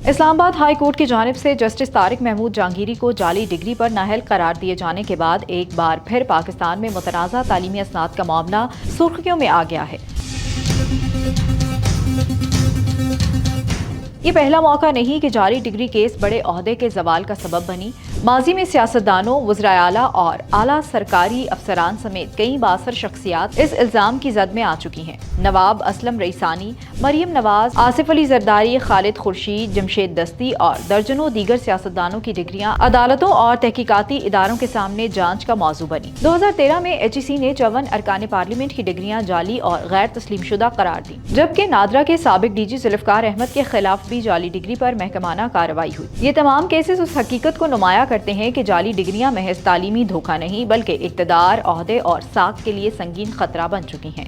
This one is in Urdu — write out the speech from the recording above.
اسلام آباد ہائی کورٹ کی جانب سے جسٹس طارق محمود جہانگیری کو جعلی ڈگری پر نااہل قرار دیے جانے کے بعد ایک بار پھر پاکستان میں متنازع تعلیمی اسناد کا معاملہ سرخیوں میں آ گیا ہے۔ یہ پہلا موقع نہیں کہ جعلی ڈگری کیس بڑے عہدے کے زوال کا سبب بنی۔ ماضی میں سیاستدانوں، وزرائے اعلیٰ اور اعلیٰ سرکاری افسران سمیت کئی بااثر شخصیات اس الزام کی زد میں آ چکی ہیں۔ نواب اسلم رئیسانی، مریم نواز، آصف علی زرداری، خالد خورشید، جمشید دستی اور درجنوں دیگر سیاستدانوں کی ڈگریاں عدالتوں اور تحقیقاتی اداروں کے سامنے جانچ کا موضوع بنی۔ 2013 میں ایچ ای سی نے 54 ارکان پارلیمنٹ کی ڈگریاں جعلی اور غیر تسلیم شدہ قرار دیں، جبکہ نادرا کے سابق ڈی جی ذوالفقار احمد کے خلاف بھی جعلی ڈگری پر محکمانہ کارروائی ہوئی۔ یہ تمام کیسز اس حقیقت کو نمایاں کرتے ہیں کہ جعلی ڈگریاں محض تعلیمی دھوکہ نہیں بلکہ اقتدار، عہدے اور ساکھ کے لیے سنگین خطرہ بن چکی ہیں۔